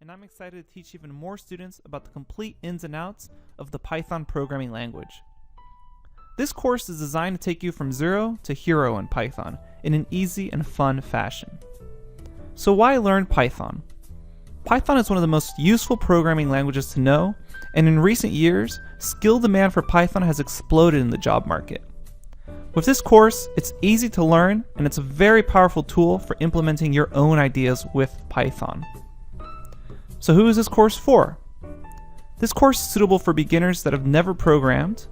and I'm excited to teach even more students about the complete ins and outs of the Python programming language. This course is designed to take you from zero to hero in Python in an easy and fun fashion. So why learn Python? Python is one of the most useful programming languages to know, and in recent years, skill demand for Python has exploded in the job market. With this course, it's easy to learn, and it's a very powerful tool for implementing your own ideas with Python. So who is this course for? This course is suitable for beginners that have never programmed,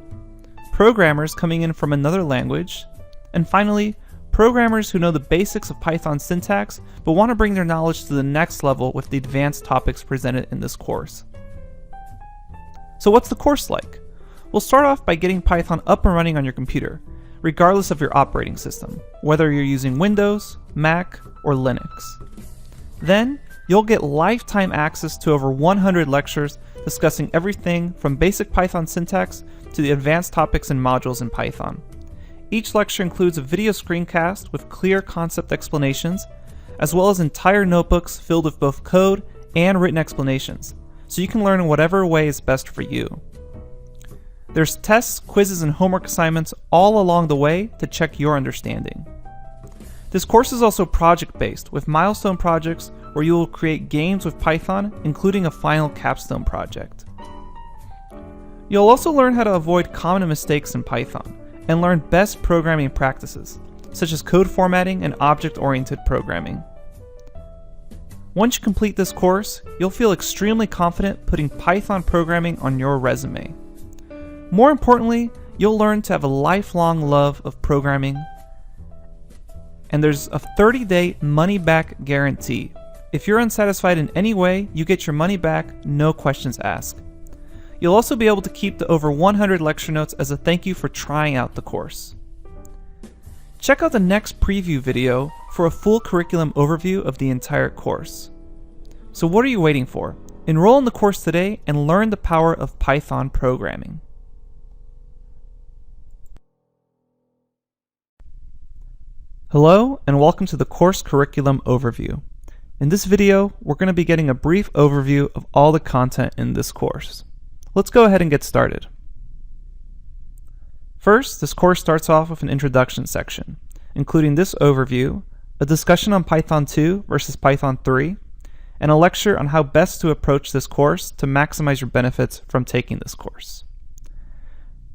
programmers coming in from another language, and finally, programmers who know the basics of Python syntax but want to bring their knowledge to the next level with the advanced topics presented in this course. So what's the course like? We'll start off by getting Python up and running on your computer, regardless of your operating system, whether you're using Windows, Mac, or Linux. Then, you'll get lifetime access to over 100 lectures discussing everything from basic Python syntax to the advanced topics and modules in Python. Each lecture includes a video screencast with clear concept explanations, as well as entire notebooks filled with both code and written explanations, so you can learn in whatever way is best for you. There's tests, quizzes, and homework assignments all along the way to check your understanding. This course is also project-based, with milestone projects where you will create games with Python, including a final capstone project. You'll also learn how to avoid common mistakes in Python, and learn best programming practices, such as code formatting and object-oriented programming. Once you complete this course, you'll feel extremely confident putting Python programming on your resume. More importantly, you'll learn to have a lifelong love of programming, and there's a 30-day money-back guarantee. If you're unsatisfied in any way, you get your money back, no questions asked. You'll also be able to keep the over 100 lecture notes as a thank you for trying out the course. Check out the next preview video for a full curriculum overview of the entire course. So what are you waiting for? Enroll in the course today and learn the power of Python programming. Hello and welcome to the course curriculum overview. In this video, we're going to be getting a brief overview of all the content in this course. Let's go ahead and get started. First, this course starts off with an introduction section, including this overview, a discussion on Python 2 versus Python 3, and a lecture on how best to approach this course to maximize your benefits from taking this course.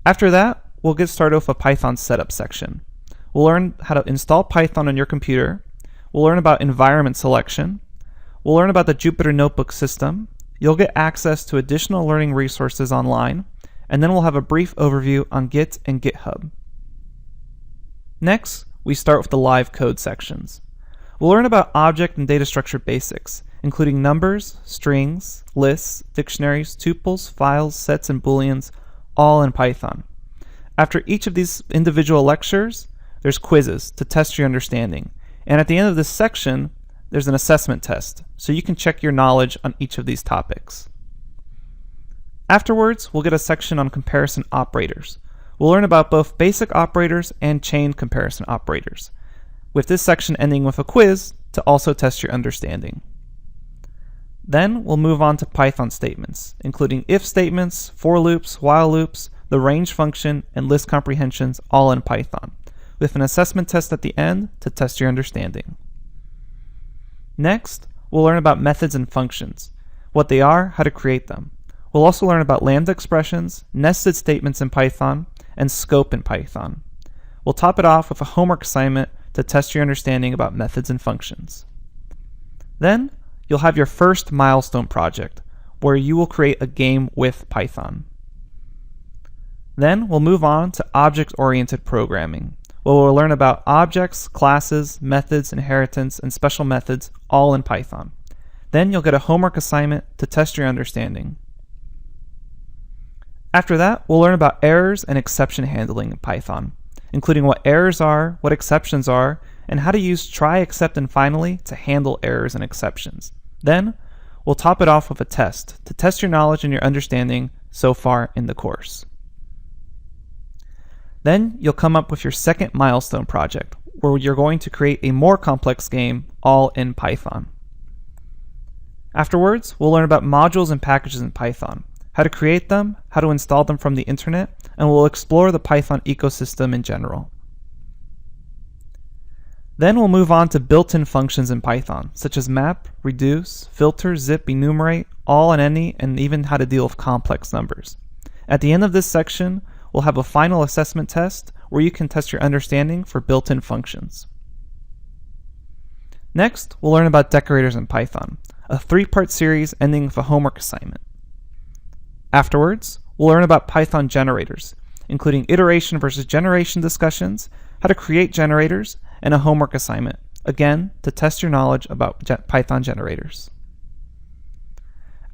After that, we'll get started with a Python setup section. We'll learn how to install Python on your computer, we'll learn about environment selection, we'll learn about the Jupyter Notebook system, you'll get access to additional learning resources online, and then we'll have a brief overview on Git and GitHub. Next, we start with the live code sections. We'll learn about object and data structure basics, including numbers, strings, lists, dictionaries, tuples, files, sets, and booleans, all in Python. After each of these individual lectures, there's quizzes to test your understanding, and at the end of this section, there's an assessment test, so you can check your knowledge on each of these topics. Afterwards, we'll get a section on comparison operators. We'll learn about both basic operators and chain comparison operators, with this section ending with a quiz to also test your understanding. Then we'll move on to Python statements, including if statements, for loops, while loops, the range function, and list comprehensions, all in Python, with an assessment test at the end to test your understanding. Next, we'll learn about methods and functions, what they are, how to create them. We'll also learn about lambda expressions, nested statements in Python, and scope in Python. We'll top it off with a homework assignment to test your understanding about methods and functions. Then, you'll have your first milestone project, where you will create a game with Python. Then, we'll move on to object-oriented programming, where we'll learn about objects, classes, methods, inheritance, and special methods, all in Python. Then you'll get a homework assignment to test your understanding. After that, we'll learn about errors and exception handling in Python, including what errors are, what exceptions are, and how to use try, except, and finally to handle errors and exceptions. Then, we'll top it off with a test to test your knowledge and your understanding so far in the course. Then you'll come up with your second milestone project, where you're going to create a more complex game all in Python. Afterwards, we'll learn about modules and packages in Python, how to create them, how to install them from the internet, and we'll explore the Python ecosystem in general. Then we'll move on to built-in functions in Python, such as map, reduce, filter, zip, enumerate, all and any, and even how to deal with complex numbers. At the end of this section, we'll have a final assessment test where you can test your understanding for built-in functions. Next, we'll learn about decorators in Python, a 3-part series ending with a homework assignment. Afterwards, we'll learn about Python generators, including iteration versus generation discussions, how to create generators, and a homework assignment, again, to test your knowledge about Python generators.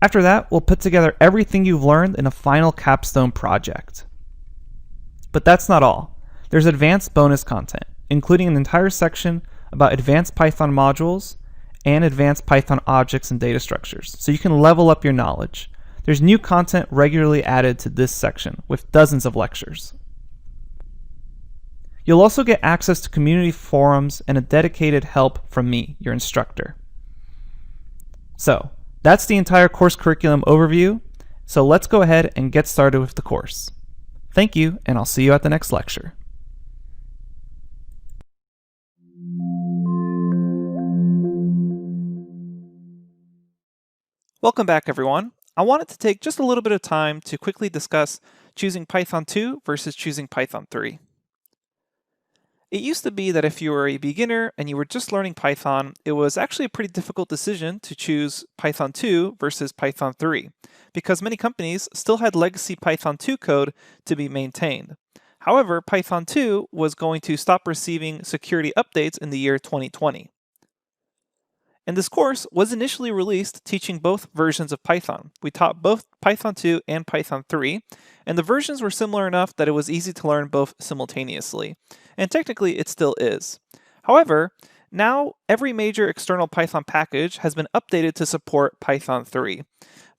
After that, we'll put together everything you've learned in a final capstone project. But that's not all. There's advanced bonus content, including an entire section about advanced Python modules and advanced Python objects and data structures, so you can level up your knowledge. There's new content regularly added to this section, with dozens of lectures. You'll also get access to community forums and a dedicated help from me, your instructor. So, that's the entire course curriculum overview, so let's go ahead and get started with the course. Thank you, and I'll see you at the next lecture. Welcome back, everyone. I wanted to take just a little bit of time to quickly discuss choosing Python 2 versus choosing Python 3. It used to be that if you were a beginner and you were just learning Python, it was actually a pretty difficult decision to choose Python 2 versus Python 3, because many companies still had legacy Python 2 code to be maintained. However, Python 2 was going to stop receiving security updates in the year 2020. And this course was initially released teaching both versions of Python. We taught both Python 2 and Python 3, and the versions were similar enough that it was easy to learn both simultaneously. And technically it still is. However, now every major external Python package has been updated to support Python 3.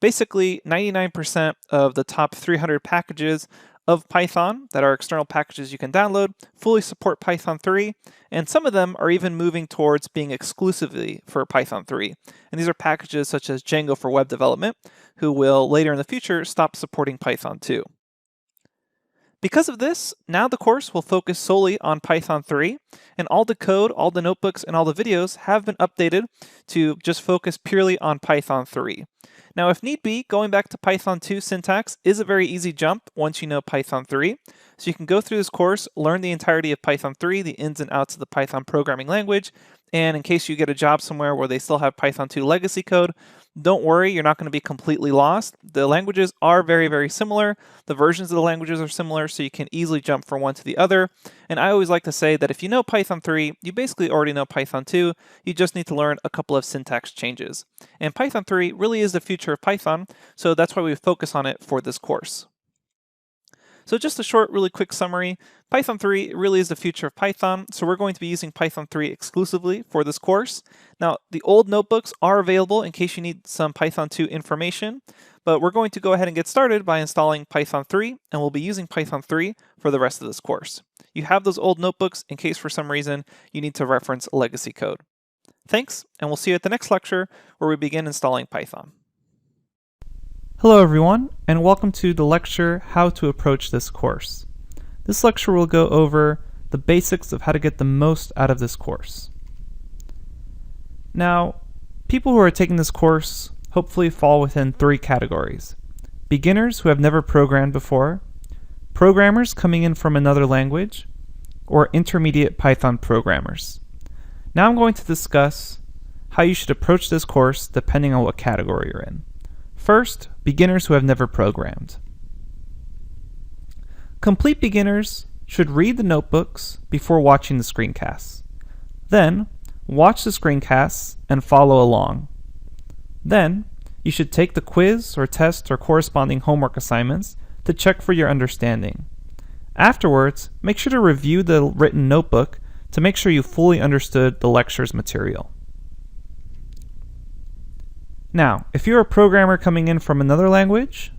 Basically, 99% of the top 300 packages of Python that are external packages you can download fully support Python 3, and some of them are even moving towards being exclusively for Python 3. And these are packages such as Django for web development, who will later in the future stop supporting Python 2. Because of this, now the course will focus solely on Python 3, and all the code, all the notebooks, and all the videos have been updated to just focus purely on Python 3. Now, if need be, going back to Python 2 syntax is a very easy jump once you know Python 3. So you can go through this course, learn the entirety of Python 3, the ins and outs of the Python programming language, and in case you get a job somewhere where they still have Python 2 legacy code, don't worry, you're not going to be completely lost. The languages are very, very similar. The versions of the languages are similar, so you can easily jump from one to the other. And I always like to say that if you know Python 3, you basically already know Python 2. You just need to learn a couple of syntax changes. And Python 3 really is the future of Python, so that's why we focus on it for this course. So just a short, really quick summary. Python 3 really is the future of Python, so we're going to be using Python 3 exclusively for this course. Now, the old notebooks are available in case you need some Python 2 information, but we're going to go ahead and get started by installing Python 3, and we'll be using Python 3 for the rest of this course. You have those old notebooks in case for some reason you need to reference legacy code. Thanks, and we'll see you at the next lecture where we begin installing Python. Hello everyone, and welcome to the lecture, How to Approach This Course. This lecture will go over the basics of how to get the most out of this course. Now, people who are taking this course hopefully fall within 3 categories. Beginners who have never programmed before, programmers coming in from another language, or intermediate Python programmers. Now I'm going to discuss how you should approach this course depending on what category you're in. First, beginners who have never programmed. Complete beginners should read the notebooks before watching the screencasts. Then, watch the screencasts and follow along. Then, you should take the quiz or test or corresponding homework assignments to check for your understanding. Afterwards, make sure to review the written notebook to make sure you fully understood the lecture's material. Now, if you're a programmer coming in from another language,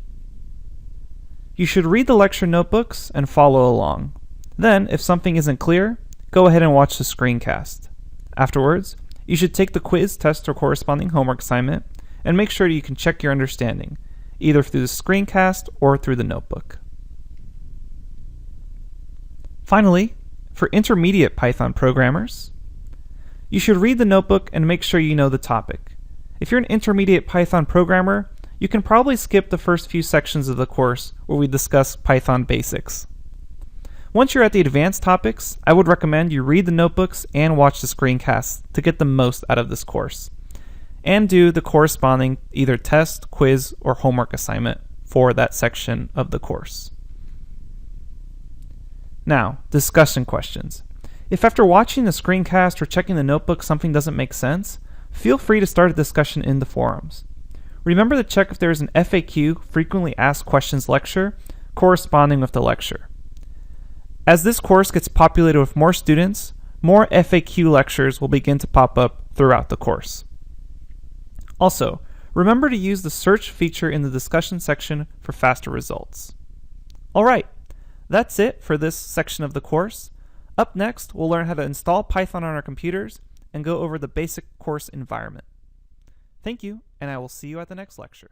you should read the lecture notebooks and follow along. Then, if something isn't clear, go ahead and watch the screencast. Afterwards, you should take the quiz, test, or corresponding homework assignment and make sure you can check your understanding, either through the screencast or through the notebook. Finally, for intermediate Python programmers, you should read the notebook and make sure you know the topic. If you're an intermediate Python programmer, you can probably skip the first few sections of the course where we discuss Python basics. Once you're at the advanced topics, I would recommend you read the notebooks and watch the screencasts to get the most out of this course, and do the corresponding either test, quiz, or homework assignment for that section of the course. Now, discussion questions. If after watching the screencast or checking the notebook something doesn't make sense, feel free to start a discussion in the forums. Remember to check if there is an FAQ, frequently asked questions lecture, corresponding with the lecture. As this course gets populated with more students, more FAQ lectures will begin to pop up throughout the course. Also, remember to use the search feature in the discussion section for faster results. Alright, that's it for this section of the course. Up next, we'll learn how to install Python on our computers and go over the basic course environment. Thank you, and I will see you at the next lecture.